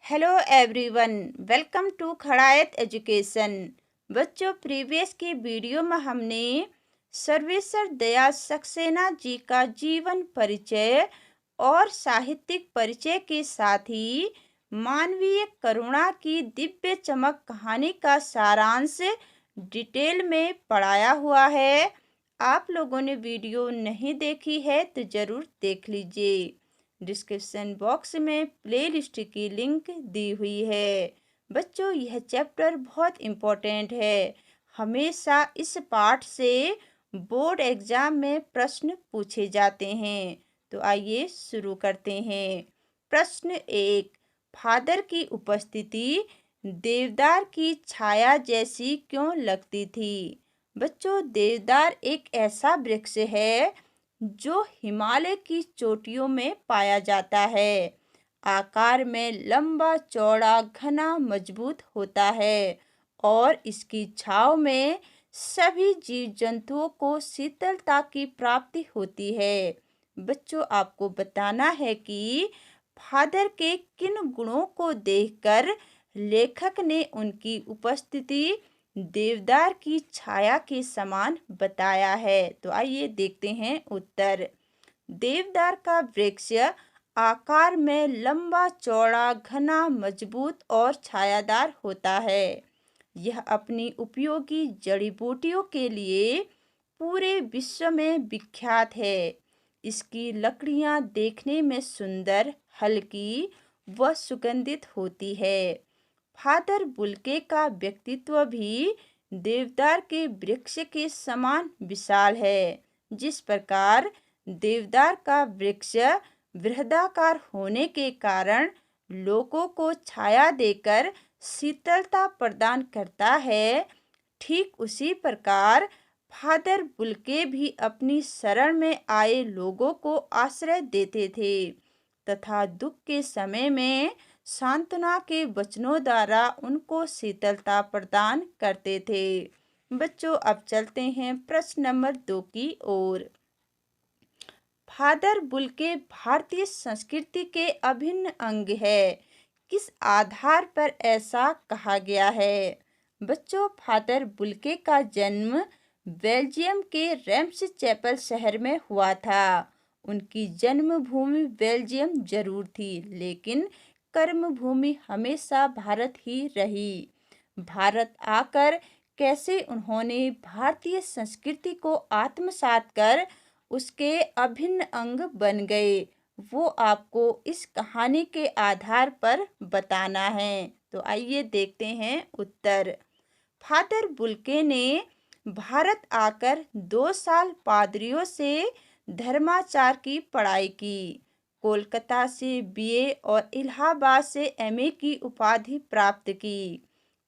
Hello everyone, welcome to Khadayat education. बच्चों, previous की video में हमने सर्वेश्वर दयाल सक्सेना जी का जीवन परिचय और साहित्यिक परिचय के साथ ही मानवीय करुणा की दिव्य चमक कहानी का सारांश डिटेल में पढ़ाया हुआ है। आप लोगों ने वीडियो नहीं देखी है तो ज़रूर देख लीजिए। डिस्क्रिप्शन बॉक्स में प्लेलिस्ट की लिंक दी हुई है। बच्चों, यह चैप्टर बहुत इम्पोर्टेंट है। हमेशा इस पाठ से बोर्ड एग्जाम में प्रश्न पूछे जाते हैं। तो आइए शुरू करते हैं। प्रश्न 1। फादर की उपस्थिति देवदार की छाया जैसी क्यों लगती थी? बच्चों, देवदार एक ऐसा वृक्ष है जो हिमालय की चोटियों में पाया जाता है। आकार में लंबा चौड़ा घना मजबूत होता है और इसकी छांव में सभी जीव जंतुओं को शीतलता की प्राप्ति होती है। बच्चों, आपको बताना है कि फादर के किन गुणों को देखकर लेखक ने उनकी उपस्थिति देवदार की छाया के समान बताया है। तो आइए देखते हैं उत्तर। देवदार का वृक्ष आकार में लंबा चौड़ा घना मजबूत और छायादार होता है। यह अपनी उपयोगी जड़ी बूटियों के लिए पूरे विश्व में विख्यात है। इसकी लकड़ियां देखने में सुंदर, हल्की व सुगंधित होती है। फादर बुल्के का व्यक्तित्व भी देवदार के वृक्ष के समान विशाल है। जिस प्रकार देवदार का वृक्ष बृहदाकार होने के कारण लोगों को छाया देकर शीतलता प्रदान करता है, ठीक उसी प्रकार फादर बुल्के भी अपनी शरण में आए लोगों को आश्रय देते थे तथा दुख के समय में सांत्वना के वचनों द्वारा उनको शीतलता प्रदान करते थे। बच्चों, अब चलते हैं प्रश्न नंबर 2 की ओर। फादर बुल्के भारतीय संस्कृति के अभिन्न अंग है। किस आधार पर ऐसा कहा गया है? बच्चों, फादर बुल्के का जन्म बेल्जियम के रेम्स चैपल शहर में हुआ था। उनकी जन्मभूमि बेल्जियम जरूर थी, लेकिन कर्मभूमि हमेशा भारत ही रही। भारत आकर कैसे उन्होंने भारतीय संस्कृति को आत्मसात कर उसके अभिन्न अंग बन गए, वो आपको इस कहानी के आधार पर बताना है। तो आइए देखते हैं उत्तर। फादर बुल्के ने भारत आकर 2 साल पादरियों से धर्माचार की पढ़ाई की। कोलकाता से बीए और इलाहाबाद से एमए की उपाधि प्राप्त की।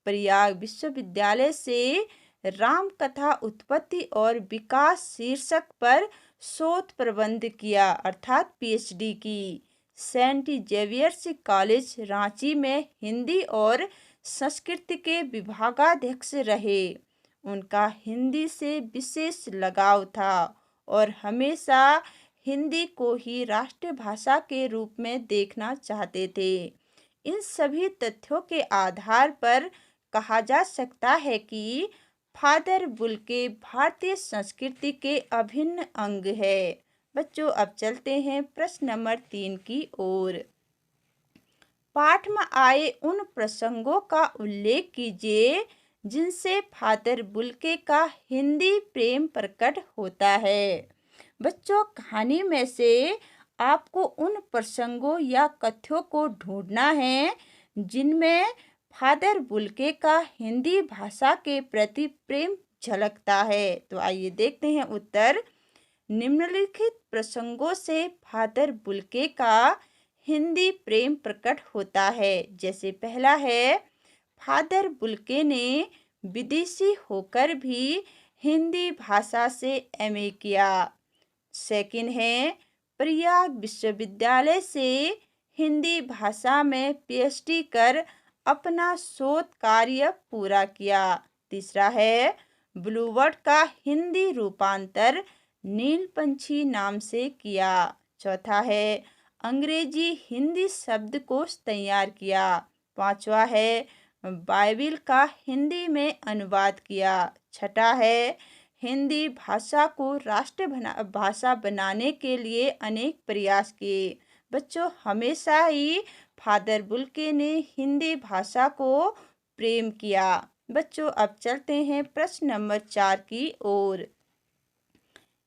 प्रयाग विश्वविद्यालय से राम कथा उत्पत्ति और विकास शीर्षक पर शोध प्रबंध किया अर्थात पीएचडी की। सेंट जेवियर्स कॉलेज रांची में हिंदी और संस्कृत के विभागाध्यक्ष रहे। उनका हिंदी से विशेष लगाव था और हमेशा हिंदी को ही राष्ट्रभाषा के रूप में देखना चाहते थे। इन सभी तथ्यों के आधार पर कहा जा सकता है कि फादर बुल्के भारतीय संस्कृति के अभिन्न अंग है। बच्चों, अब चलते हैं प्रश्न नंबर 3 की ओर। पाठ में आए उन प्रसंगों का उल्लेख कीजिए जिनसे फादर बुल्के का हिंदी प्रेम प्रकट होता है। बच्चों, कहानी में से आपको उन प्रसंगों या कथ्यों को ढूंढना है जिनमें फादर बुल्के का हिंदी भाषा के प्रति प्रेम झलकता है। तो आइए देखते हैं उत्तर। निम्नलिखित प्रसंगों से फादर बुल्के का हिंदी प्रेम प्रकट होता है। जैसे पहला है, फादर बुल्के ने विदेशी होकर भी हिंदी भाषा से एमए किया। सेकंड है, प्रयाग विश्वविद्यालय से हिंदी भाषा में पीएचडी कर अपना शोध कार्य पूरा किया। तीसरा है, ब्लूबर्ड का हिंदी रूपांतर नीलपंछी नाम से किया। चौथा है, अंग्रेजी हिंदी शब्दकोश तैयार किया। पांचवा है बाइबिल का हिंदी में अनुवाद किया। छठा है हिंदी भाषा को भाषा बनाने के लिए अनेक प्रयास किए। बच्चों, हमेशा ही फादर बुल्के ने हिंदी भाषा को प्रेम किया। बच्चों, अब चलते हैं प्रश्न नंबर 4 की ओर।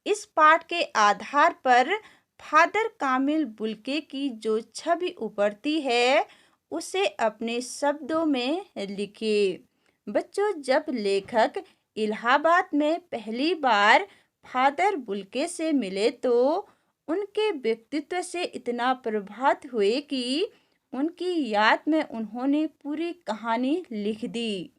इस पाठ के आधार पर फादर कामिल बुल्के की जो छवि उभरती है उसे अपने शब्दों में लिखिए। बच्चों, जब लेखक इलाहाबाद में पहली बार फादर बुल्के से मिले तो उनके व्यक्तित्व से इतना प्रभावित हुए कि उनकी याद में उन्होंने पूरी कहानी लिख दी।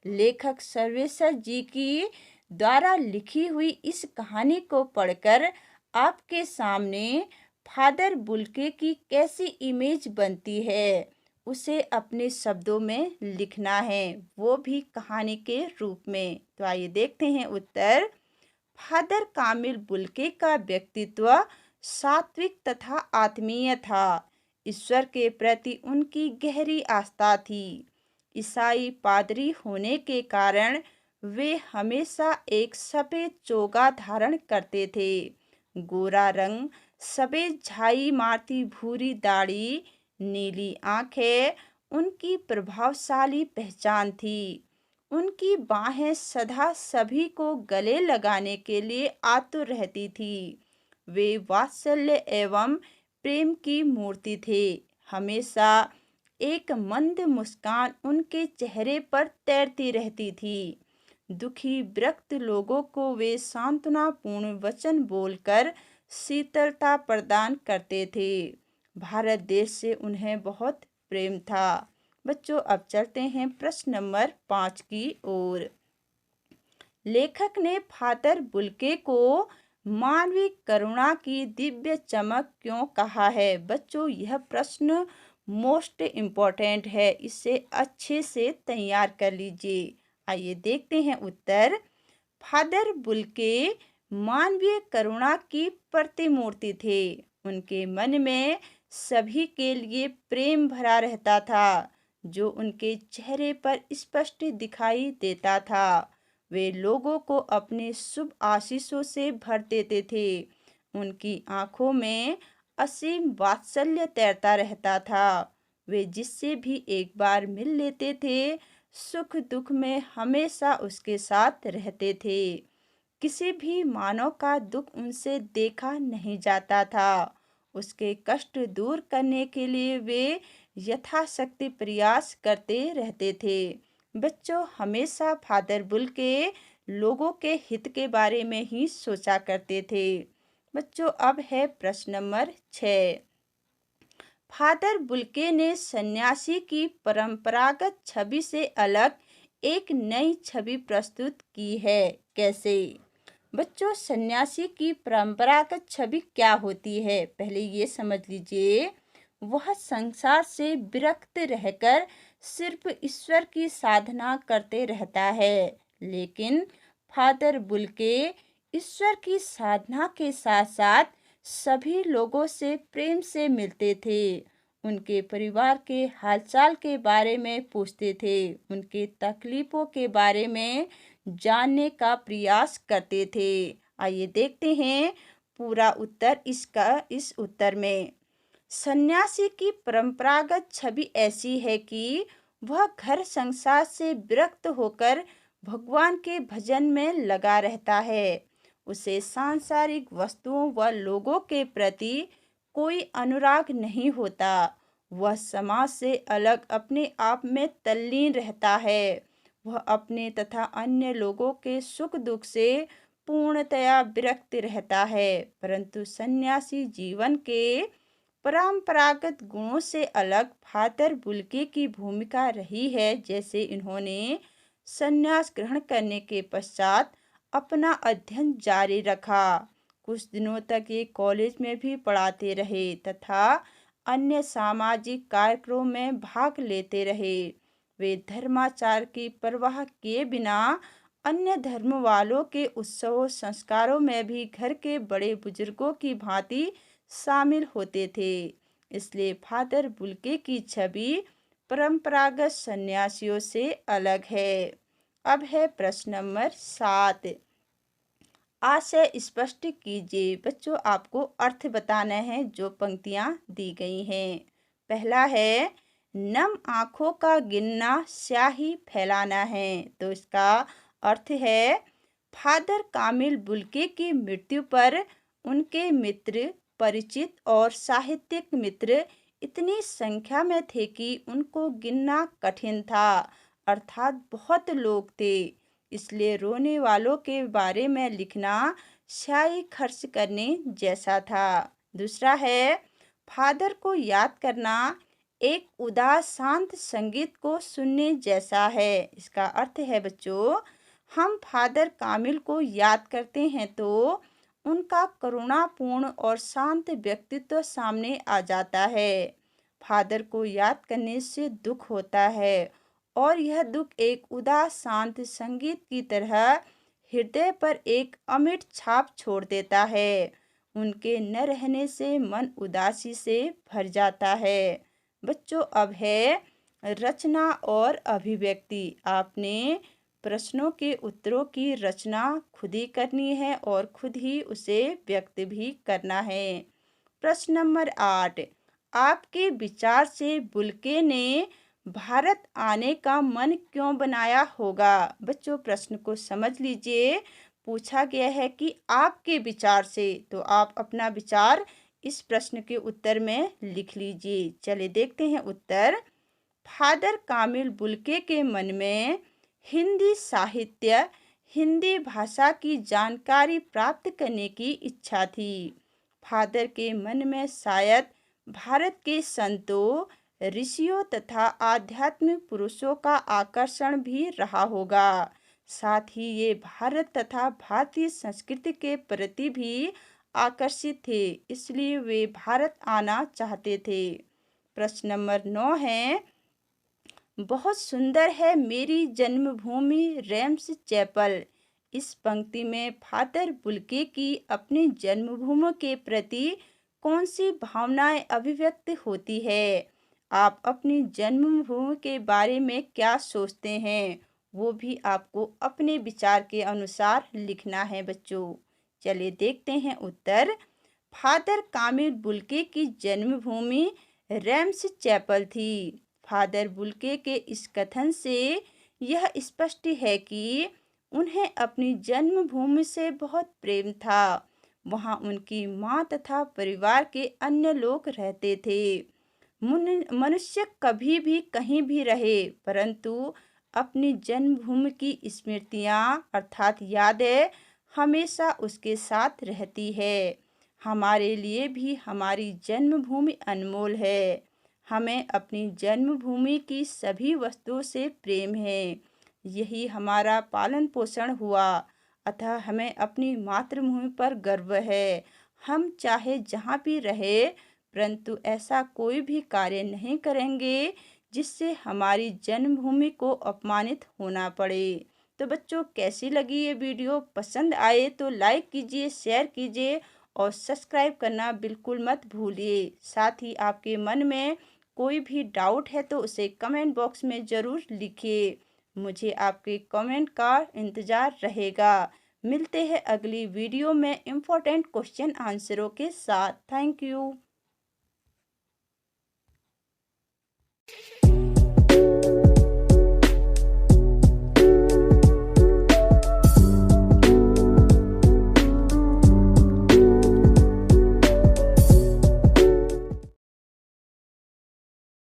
लेखक सर्वेश्वर जी की द्वारा लिखी हुई इस कहानी को पढ़कर आपके सामने फादर बुल्के की कैसी इमेज बनती है उसे अपने शब्दों में लिखना है, वो भी कहानी के रूप में। तो आइए देखते हैं उत्तर। फादर कामिल बुल्के का व्यक्तित्व सात्विक तथा आत्मीय था। ईश्वर के प्रति उनकी गहरी आस्था थी। ईसाई पादरी होने के कारण वे हमेशा एक सफेद चोगा धारण करते थे। गोरा रंग, सफेद झाई मारती भूरी दाढ़ी, नीली आंखें उनकी प्रभावशाली पहचान थी। उनकी बाहें सदा सभी को गले लगाने के लिए आतुर रहती थी। वे वात्सल्य एवं प्रेम की मूर्ति थे। हमेशा एक मंद मुस्कान उनके चेहरे पर तैरती रहती थी। दुखी विरक्त लोगों को वे सांत्वनापूर्ण वचन बोलकर शीतलता प्रदान करते थे। भारत देश से उन्हें बहुत प्रेम था। बच्चों, अब चलते हैं प्रश्न नंबर 5 की ओर। लेखक ने फादर बुल्के को मानवीय करुणा की दिव्य चमक क्यों कहा है? बच्चों, यह प्रश्न मोस्ट इम्पोर्टेंट है, इसे अच्छे से तैयार कर लीजिए। आइए देखते हैं उत्तर। फादर बुल्के मानवीय करुणा की प्रतिमूर्ति थे। उनके मन में सभी के लिए प्रेम भरा रहता था, जो उनके चेहरे पर स्पष्ट दिखाई देता था। वे लोगों को अपने शुभ आशीषों से भर देते थे। उनकी आंखों में असीम वात्सल्य तैरता रहता था। वे जिससे भी एक बार मिल लेते थे, सुख दुख में हमेशा उसके साथ रहते थे। किसी भी मानव का दुख उनसे देखा नहीं जाता था। उसके कष्ट दूर करने के लिए वे यथाशक्ति प्रयास करते रहते थे। बच्चों, हमेशा फादर बुल्के लोगों के हित के बारे में ही सोचा करते थे। बच्चों, अब है प्रश्न नंबर 6। फादर बुल्के ने सन्यासी की परंपरागत छवि से अलग एक नई छवि प्रस्तुत की है। कैसे? बच्चों, सन्यासी की परंपरागत छवि क्या होती है, पहले ये समझ लीजिए। वह संसार से विरक्त रहकर सिर्फ ईश्वर की साधना करते रहता है। लेकिन फादर बुल्के ईश्वर की साधना के साथ साथ सभी लोगों से प्रेम से मिलते थे। उनके परिवार के हालचाल के बारे में पूछते थे। उनके तकलीफों के बारे में जानने का प्रयास करते थे। आइए देखते हैं पूरा उत्तर इस उत्तर में। सन्यासी की परंपरागत छवि ऐसी है कि वह घर संसार से विरक्त होकर भगवान के भजन में लगा रहता है। उसे सांसारिक वस्तुओं व लोगों के प्रति कोई अनुराग नहीं होता। वह समाज से अलग अपने आप में तल्लीन रहता है। वह अपने तथा अन्य लोगों के सुख दुख से पूर्णतया विरक्त रहता है। परंतु सन्यासी जीवन के परंपरागत गुणों से अलग फादर बुल्के की भूमिका रही है। जैसे इन्होंने संन्यास ग्रहण करने के पश्चात अपना अध्ययन जारी रखा। कुछ दिनों तक ये कॉलेज में भी पढ़ाते रहे तथा अन्य सामाजिक कार्यक्रमों में भाग लेते रहे। वे धर्माचार की परवाह किए बिना अन्य धर्म वालों के उत्सवों संस्कारों में भी घर के बड़े बुजुर्गों की भांति शामिल होते थे। इसलिए फादर बुल्के की छवि परंपरागत सन्यासियों से अलग है। अब है प्रश्न नंबर 7। आशय स्पष्ट कीजिए। बच्चों, आपको अर्थ बताना है जो पंक्तियां दी गई हैं। पहला है, नम आंखों का गिनना स्याही फैलाना है। तो इसका अर्थ है, फादर कामिल बुल्के की मृत्यु पर उनके मित्र, परिचित और साहित्यिक मित्र इतनी संख्या में थे कि उनको गिनना कठिन था, अर्थात बहुत लोग थे। इसलिए रोने वालों के बारे में लिखना स्याही खर्च करने जैसा था। दूसरा है, फादर को याद करना एक उदास शांत संगीत को सुनने जैसा है। इसका अर्थ है बच्चों, हम फादर कामिल को याद करते हैं तो उनका करुणापूर्ण और शांत व्यक्तित्व सामने आ जाता है। फादर को याद करने से दुख होता है और यह दुख एक उदास शांत संगीत की तरह हृदय पर एक अमिट छाप छोड़ देता है। उनके न रहने से मन उदासी से भर जाता है। बच्चों, अब है रचना और अभिव्यक्ति। आपने प्रश्नों के उत्तरों की रचना खुद ही करनी है और खुद ही उसे व्यक्त भी करना है। प्रश्न नंबर 8। आपके विचार से बुल्के ने भारत आने का मन क्यों बनाया होगा? बच्चों, प्रश्न को समझ लीजिए। पूछा गया है कि आपके विचार से, तो आप अपना विचार इस प्रश्न के उत्तर में लिख लीजिए। चलिए देखते हैं उत्तर। फादर कामिल बुल्के के मन में हिंदी साहित्य, हिंदी भाषा की जानकारी प्राप्त करने की इच्छा थी। फादर के मन में शायद भारत के संतों, ऋषियों तथा आध्यात्मिक पुरुषों का आकर्षण भी रहा होगा। साथ ही ये भारत तथा भारतीय संस्कृति के प्रति भी आकर्षित थे, इसलिए वे भारत आना चाहते थे। प्रश्न नंबर 9 है, बहुत सुंदर है मेरी जन्मभूमि रेम्स चैपल। इस पंक्ति में फादर बुल्के की अपनी जन्मभूमि के प्रति कौन सी भावनाएं अभिव्यक्त होती है? आप अपनी जन्मभूमि के बारे में क्या सोचते हैं, वो भी आपको अपने विचार के अनुसार लिखना है बच्चों। चलिए देखते हैं उत्तर। फादर कामिल बुल्के की जन्मभूमि रेम्स चैपल थी। फादर बुल्के के इस कथन से यह स्पष्ट है कि उन्हें अपनी जन्मभूमि से बहुत प्रेम था। वहाँ उनकी माँ तथा परिवार के अन्य लोग रहते थे। मनुष्य कभी भी कहीं भी रहे, परंतु अपनी जन्मभूमि की स्मृतियाँ अर्थात यादें हमेशा उसके साथ रहती है। हमारे लिए भी हमारी जन्मभूमि अनमोल है। हमें अपनी जन्मभूमि की सभी वस्तुओं से प्रेम है। यही हमारा पालन पोषण हुआ, अतः हमें अपनी मातृभूमि पर गर्व है। हम चाहे जहाँ भी रहे, परंतु ऐसा कोई भी कार्य नहीं करेंगे जिससे हमारी जन्मभूमि को अपमानित होना पड़े। तो बच्चों, कैसी लगी ये वीडियो? पसंद आए तो लाइक कीजिए, शेयर कीजिए और सब्सक्राइब करना बिल्कुल मत भूलिए। साथ ही आपके मन में कोई भी डाउट है तो उसे कमेंट बॉक्स में ज़रूर लिखिए। मुझे आपके कमेंट का इंतज़ार रहेगा। मिलते हैं अगली वीडियो में इम्पोर्टेंट क्वेश्चन आंसरों के साथ। Thank you.